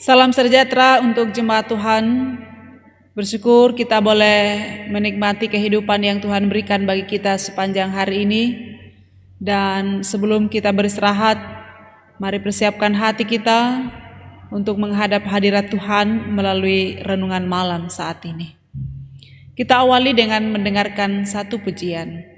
Salam sejahtera untuk jemaat Tuhan. Bersyukur kita boleh menikmati kehidupan yang Tuhan berikan bagi kita sepanjang hari ini. Dan sebelum kita beristirahat, mari persiapkan hati kita untuk menghadap hadirat Tuhan melalui renungan malam saat ini. Kita awali dengan mendengarkan satu pujian.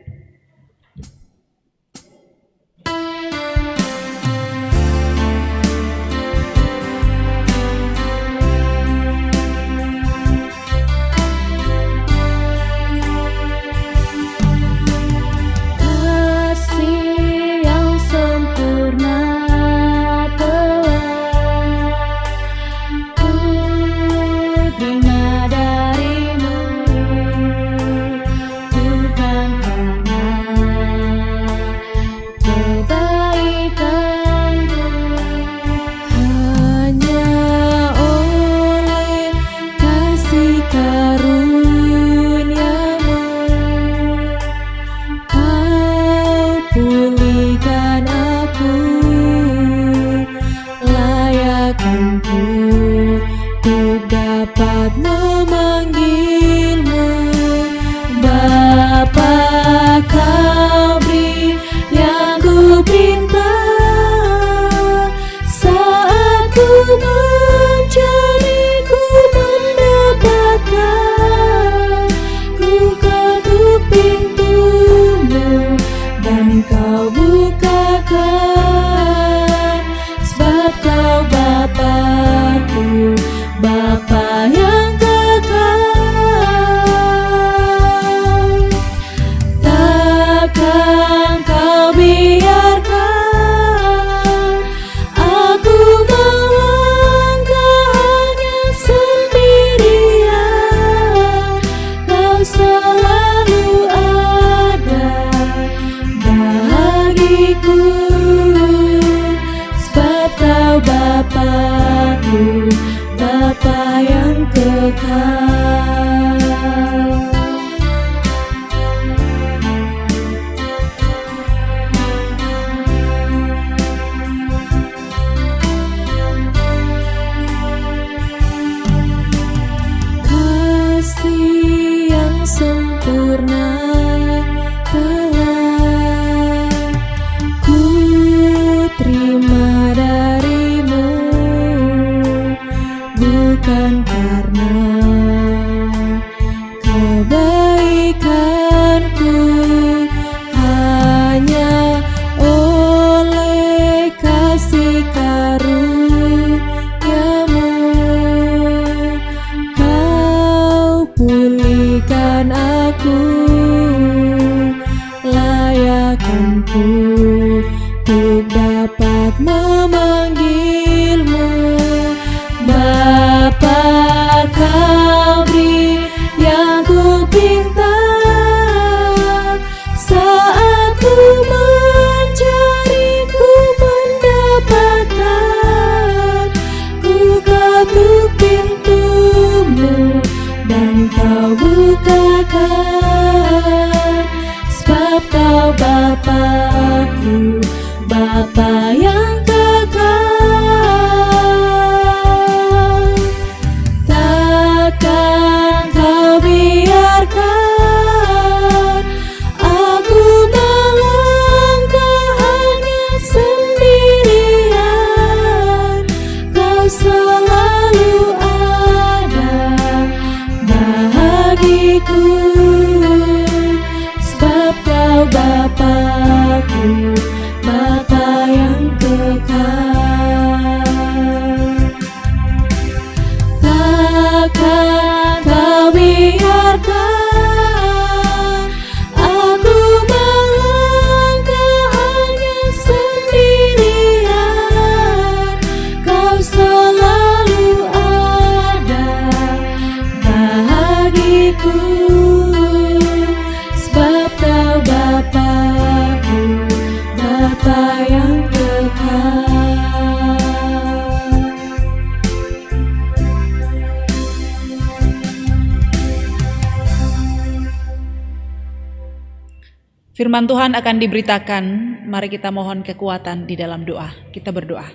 Firman Tuhan akan diberitakan, mari kita mohon kekuatan di dalam doa. Kita berdoa.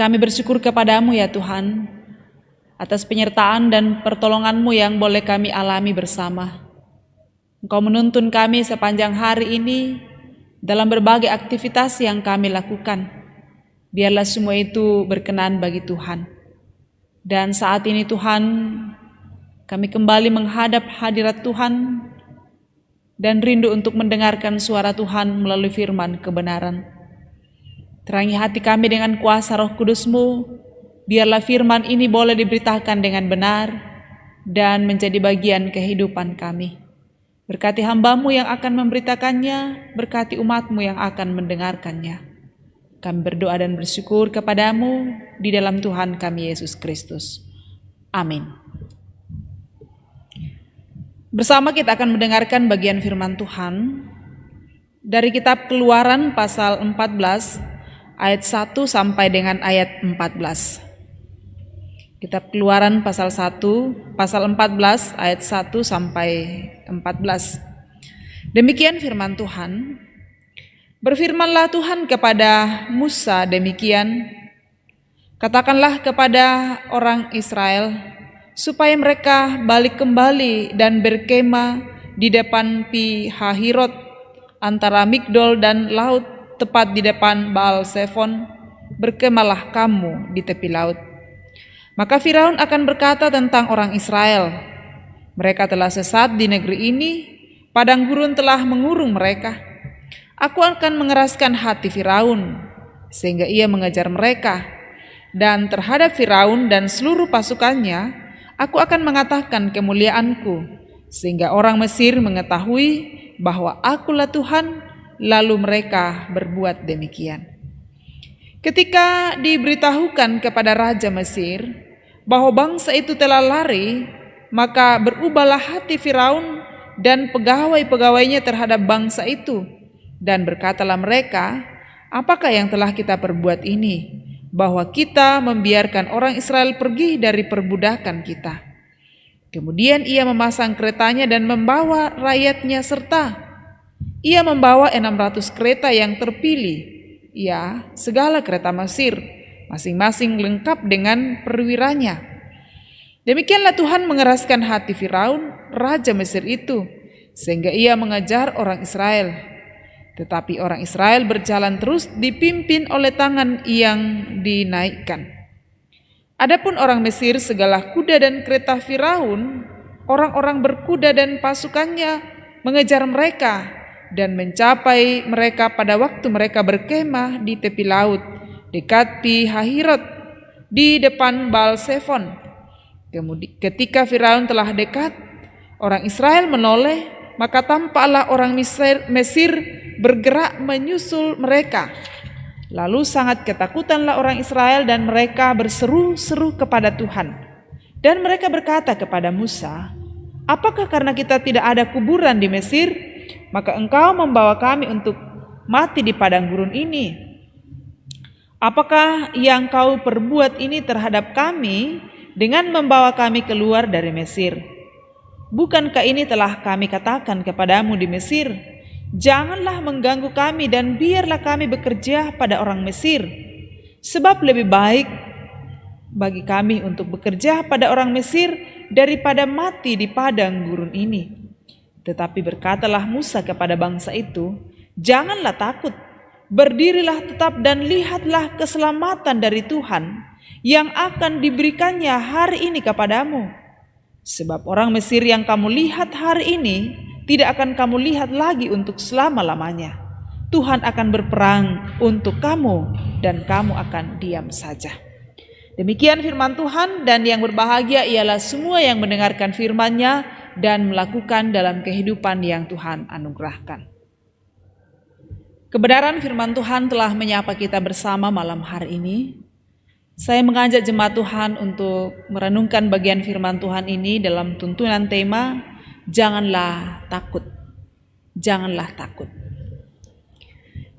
Kami bersyukur kepadamu ya Tuhan, atas penyertaan dan pertolongan-Mu yang boleh kami alami bersama. Engkau menuntun kami sepanjang hari ini dalam berbagai aktivitas yang kami lakukan. Biarlah semua itu berkenan bagi Tuhan. Dan saat ini Tuhan, kami kembali menghadap hadirat Tuhan dan rindu untuk mendengarkan suara Tuhan melalui firman kebenaran. Terangi hati kami dengan kuasa Roh Kudus-Mu, biarlah firman ini boleh diberitakan dengan benar dan menjadi bagian kehidupan kami. Berkati hamba-Mu yang akan memberitakannya, berkati umat-Mu yang akan mendengarkannya. Kami berdoa dan bersyukur kepadamu di dalam Tuhan kami Yesus Kristus. Amin. Bersama kita akan mendengarkan bagian firman Tuhan dari kitab Keluaran pasal 14 ayat 1 sampai dengan ayat 14. Kitab Keluaran pasal 1, pasal 14 ayat 1 sampai 14. Demikian firman Tuhan. Berfirmanlah Tuhan kepada Musa demikian, katakanlah kepada orang Israel, supaya mereka balik kembali dan berkemah di depan Pi Hahirot, antara Migdol dan laut, tepat di depan Baal Zephon. Berkemahlah kamu di tepi laut. Maka Firaun akan berkata tentang orang Israel, mereka telah sesat di negeri ini, padang gurun telah mengurung mereka. Aku akan mengeraskan hati Firaun, sehingga ia mengejar mereka. Dan terhadap Firaun dan seluruh pasukannya, aku akan mengatakan kemuliaanku, sehingga orang Mesir mengetahui bahwa akulah Tuhan, lalu mereka berbuat demikian. Ketika diberitahukan kepada Raja Mesir bahwa bangsa itu telah lari, maka berubahlah hati Firaun dan pegawai-pegawainya terhadap bangsa itu. Dan berkatalah mereka, apakah yang telah kita perbuat ini, bahwa kita membiarkan orang Israel pergi dari perbudakan kita. Kemudian ia memasang keretanya dan membawa rakyatnya serta ia membawa 600 kereta yang terpilih, ya segala kereta Mesir, masing-masing lengkap dengan perwiranya. Demikianlah Tuhan mengeraskan hati Firaun, Raja Mesir itu, sehingga ia mengejar orang Israel. Tetapi orang Israel berjalan terus dipimpin oleh tangan yang dinaikkan. Adapun orang Mesir, segala kuda dan kereta Firaun, orang-orang berkuda dan pasukannya mengejar mereka dan mencapai mereka pada waktu mereka berkemah di tepi laut dekat Pi Hahirot di depan Baal Zephon. Kemudian ketika Firaun telah dekat, orang Israel menoleh, maka tampaklah orang Mesir bergerak menyusul mereka. Lalu sangat ketakutanlah orang Israel dan mereka berseru-seru kepada Tuhan. Dan mereka berkata kepada Musa, apakah karena kita tidak ada kuburan di Mesir, maka engkau membawa kami untuk mati di padang gurun ini? Apakah yang kau perbuat ini terhadap kami dengan membawa kami keluar dari Mesir? Bukankah ini telah kami katakan kepadamu di Mesir, janganlah mengganggu kami dan biarlah kami bekerja pada orang Mesir, sebab lebih baik bagi kami untuk bekerja pada orang Mesir daripada mati di padang gurun ini. Tetapi berkatalah Musa kepada bangsa itu, janganlah takut, berdirilah tetap dan lihatlah keselamatan dari Tuhan yang akan diberikannya hari ini kepadamu. Sebab orang Mesir yang kamu lihat hari ini tidak akan kamu lihat lagi untuk selama-lamanya. Tuhan akan berperang untuk kamu dan kamu akan diam saja. Demikian firman Tuhan, dan yang berbahagia ialah semua yang mendengarkan firman-Nya dan melakukan dalam kehidupan yang Tuhan anugerahkan. Kebenaran firman Tuhan telah menyapa kita bersama malam hari ini. Saya mengajak jemaat Tuhan untuk merenungkan bagian firman Tuhan ini dalam tuntunan tema, janganlah takut. Janganlah takut.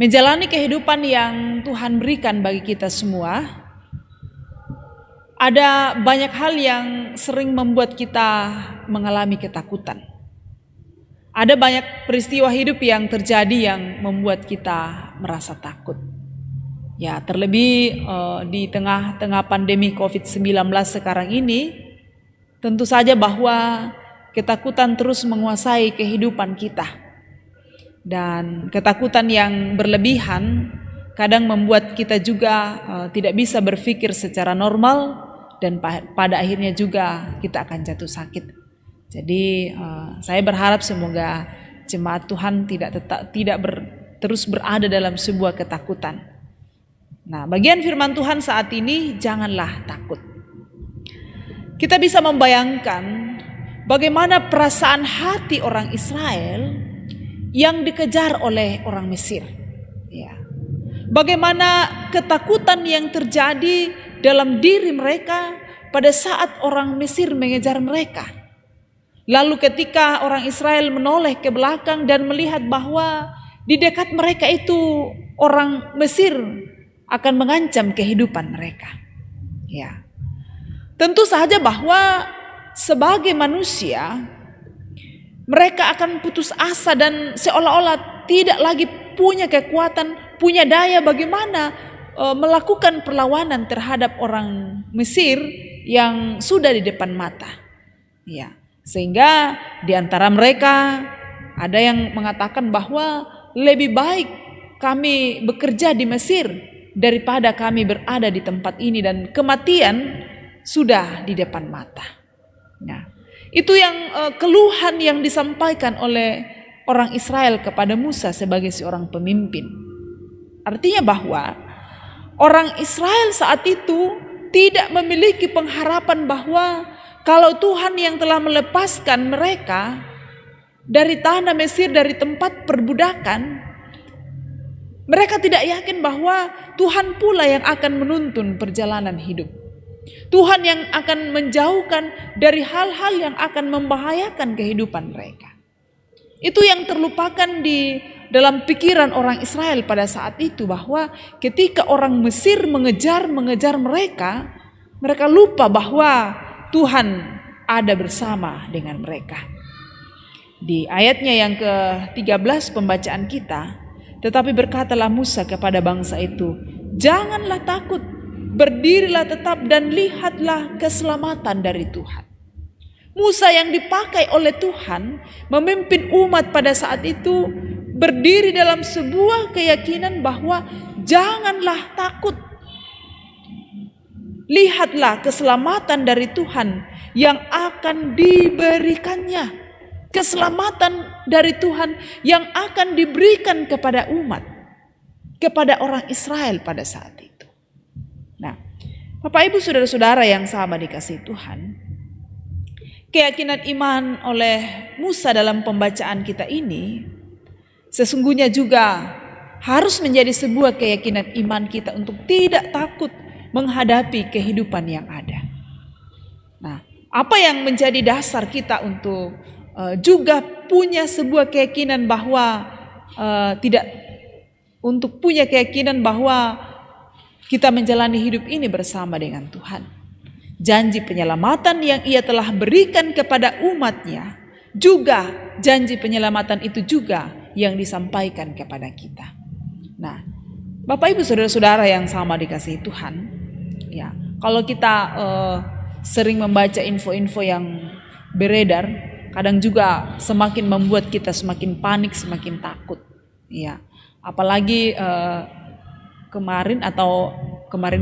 Menjalani kehidupan yang Tuhan berikan bagi kita semua, ada banyak hal yang sering membuat kita mengalami ketakutan. Ada banyak peristiwa hidup yang terjadi yang membuat kita merasa takut. Ya, terlebih di tengah-tengah pandemi COVID-19 sekarang ini, tentu saja bahwa ketakutan terus menguasai kehidupan kita. Dan ketakutan yang berlebihan kadang membuat kita juga tidak bisa berpikir secara normal, dan pada akhirnya juga kita akan jatuh sakit. Jadi saya berharap semoga jemaat Tuhan terus berada dalam sebuah ketakutan. Nah, bagian firman Tuhan saat ini, janganlah takut. Kita bisa membayangkan bagaimana perasaan hati orang Israel yang dikejar oleh orang Mesir. Ya. Bagaimana ketakutan yang terjadi dalam diri mereka pada saat orang Mesir mengejar mereka. Lalu ketika orang Israel menoleh ke belakang dan melihat bahwa di dekat mereka itu orang Mesir akan mengancam kehidupan mereka. Ya. Tentu saja bahwa sebagai manusia mereka akan putus asa dan seolah-olah tidak lagi punya kekuatan, punya daya bagaimana melakukan perlawanan terhadap orang Mesir yang sudah di depan mata. Ya. Sehingga di antara mereka ada yang mengatakan bahwa lebih baik kami bekerja di Mesir daripada kami berada di tempat ini, dan kematian sudah di depan mata. Nah, itu yang keluhan yang disampaikan oleh orang Israel kepada Musa sebagai seorang pemimpin. Artinya bahwa orang Israel saat itu tidak memiliki pengharapan bahwa kalau Tuhan yang telah melepaskan mereka dari tanah Mesir, dari tempat perbudakan, mereka tidak yakin bahwa Tuhan pula yang akan menuntun perjalanan hidup. Tuhan yang akan menjauhkan dari hal-hal yang akan membahayakan kehidupan mereka. Itu yang terlupakan di dalam pikiran orang Israel pada saat itu, bahwa ketika orang Mesir mengejar mereka, mereka lupa bahwa Tuhan ada bersama dengan mereka. Di ayatnya yang ke-13 pembacaan kita, tetapi berkatalah Musa kepada bangsa itu, janganlah takut, berdirilah tetap dan lihatlah keselamatan dari Tuhan. Musa yang dipakai oleh Tuhan memimpin umat pada saat itu berdiri dalam sebuah keyakinan bahwa janganlah takut. Lihatlah keselamatan dari Tuhan yang akan diberikannya. Keselamatan dari Tuhan yang akan diberikan kepada umat, kepada orang Israel pada saat itu. Nah, Bapak Ibu saudara-saudara yang sama dikasihi Tuhan, keyakinan iman oleh Musa dalam pembacaan kita ini sesungguhnya juga harus menjadi sebuah keyakinan iman kita untuk tidak takut menghadapi kehidupan yang ada. Nah, apa yang menjadi dasar kita untuk juga punya sebuah keyakinan bahwa punya keyakinan bahwa kita menjalani hidup ini bersama dengan Tuhan. Janji penyelamatan yang Ia telah berikan kepada umatnya, juga janji penyelamatan itu juga yang disampaikan kepada kita. Nah, Bapak Ibu saudara-saudara yang sama dikasihi Tuhan, ya, kalau kita sering membaca info-info yang beredar, kadang juga semakin membuat kita semakin panik, semakin takut. Ya, apalagi kemarin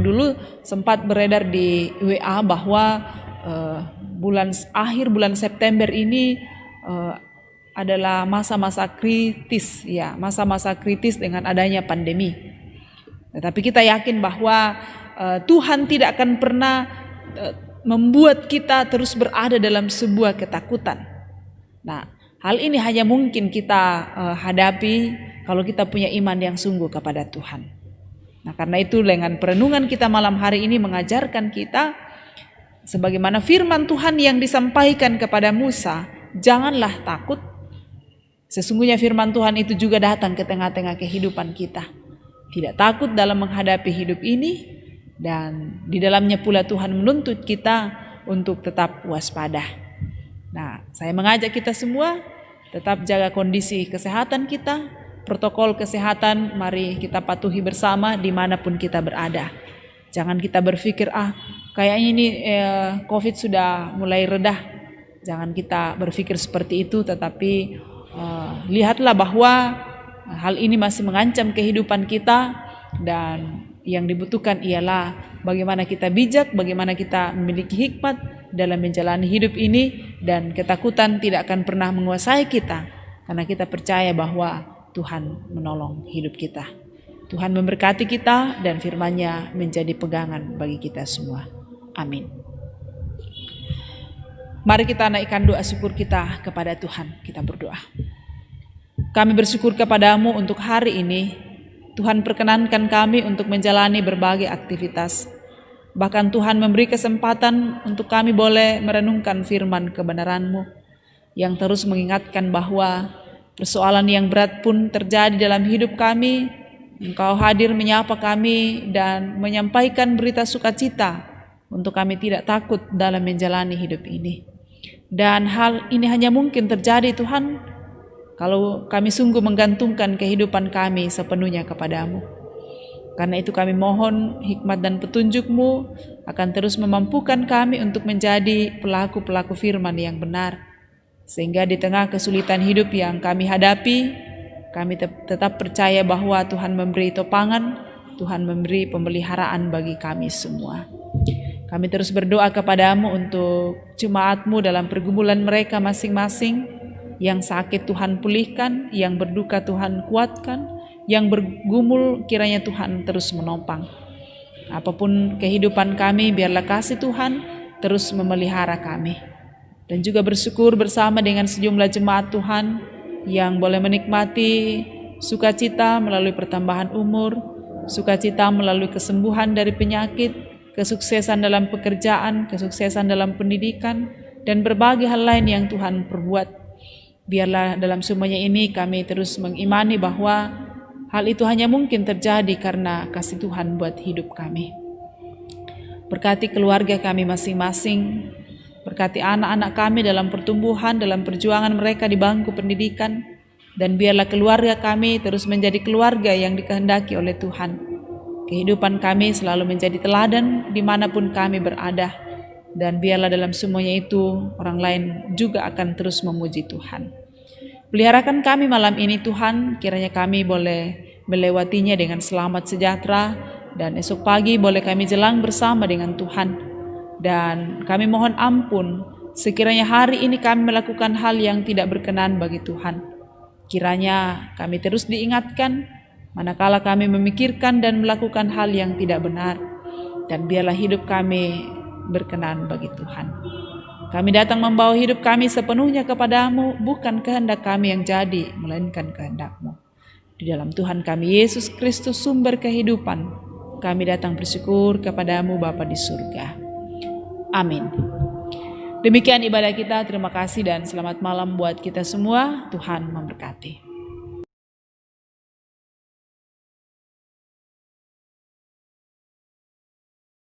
dulu sempat beredar di WA bahwa akhir bulan September ini adalah masa-masa kritis, ya, masa-masa kritis dengan adanya pandemi. Tetapi kita yakin bahwa Tuhan tidak akan pernah membuat kita terus berada dalam sebuah ketakutan. Nah, hal ini hanya mungkin kita hadapi kalau kita punya iman yang sungguh kepada Tuhan. Nah, karena itu dengan perenungan kita malam hari ini mengajarkan kita sebagaimana firman Tuhan yang disampaikan kepada Musa, janganlah takut. Sesungguhnya firman Tuhan itu juga datang ke tengah-tengah kehidupan kita. Tidak takut dalam menghadapi hidup ini, dan di dalamnya pula Tuhan menuntut kita untuk tetap waspada. Nah, saya mengajak kita semua tetap jaga kondisi kesehatan kita, protokol kesehatan mari kita patuhi bersama dimanapun kita berada. Jangan kita berpikir, kayaknya ini COVID sudah mulai redah. Jangan kita berpikir seperti itu, tetapi lihatlah bahwa hal ini masih mengancam kehidupan kita, dan yang dibutuhkan ialah bagaimana kita bijak, bagaimana kita memiliki hikmat dalam menjalani hidup ini, dan ketakutan tidak akan pernah menguasai kita karena kita percaya bahwa Tuhan menolong hidup kita. Tuhan memberkati kita dan firman-Nya menjadi pegangan bagi kita semua. Amin. Mari kita naikkan doa syukur kita kepada Tuhan. Kita berdoa. Kami bersyukur kepadamu untuk hari ini. Tuhan perkenankan kami untuk menjalani berbagai aktivitas. Bahkan Tuhan memberi kesempatan untuk kami boleh merenungkan firman kebenaran-Mu yang terus mengingatkan bahwa persoalan yang berat pun terjadi dalam hidup kami, Engkau hadir menyapa kami dan menyampaikan berita sukacita untuk kami tidak takut dalam menjalani hidup ini. Dan hal ini hanya mungkin terjadi Tuhan kalau kami sungguh menggantungkan kehidupan kami sepenuhnya kepadamu. Karena itu kami mohon hikmat dan petunjuk-Mu akan terus memampukan kami untuk menjadi pelaku-pelaku firman yang benar. Sehingga di tengah kesulitan hidup yang kami hadapi, kami tetap percaya bahwa Tuhan memberi topangan, Tuhan memberi pemeliharaan bagi kami semua. Kami terus berdoa kepadamu untuk jemaat-Mu dalam pergumulan mereka masing-masing. Yang sakit Tuhan pulihkan, yang berduka Tuhan kuatkan, yang bergumul kiranya Tuhan terus menopang. Apapun kehidupan kami, biarlah kasih Tuhan terus memelihara kami. Dan juga bersyukur bersama dengan sejumlah jemaat Tuhan yang boleh menikmati sukacita melalui pertambahan umur, sukacita melalui kesembuhan dari penyakit, kesuksesan dalam pekerjaan, kesuksesan dalam pendidikan, dan berbagai hal lain yang Tuhan perbuat. Biarlah dalam semuanya ini kami terus mengimani bahwa hal itu hanya mungkin terjadi karena kasih Tuhan buat hidup kami. Berkati keluarga kami masing-masing, berkati anak-anak kami dalam pertumbuhan, dalam perjuangan mereka di bangku pendidikan, dan biarlah keluarga kami terus menjadi keluarga yang dikehendaki oleh Tuhan. Kehidupan kami selalu menjadi teladan dimanapun kami berada, dan biarlah dalam semuanya itu orang lain juga akan terus memuji Tuhan. Peliharakan kami malam ini Tuhan, kiranya kami boleh melewatinya dengan selamat sejahtera, dan esok pagi boleh kami jelang bersama dengan Tuhan. Dan kami mohon ampun sekiranya hari ini kami melakukan hal yang tidak berkenan bagi Tuhan. Kiranya kami terus diingatkan manakala kami memikirkan dan melakukan hal yang tidak benar. Dan biarlah hidup kami berkenan bagi Tuhan. Kami datang membawa hidup kami sepenuhnya kepadamu, bukan kehendak kami yang jadi, melainkan kehendak-Mu. Di dalam Tuhan kami Yesus Kristus sumber kehidupan, kami datang bersyukur kepadamu Bapa di surga. Amin. Demikian ibadah kita, terima kasih dan selamat malam buat kita semua. Tuhan memberkati.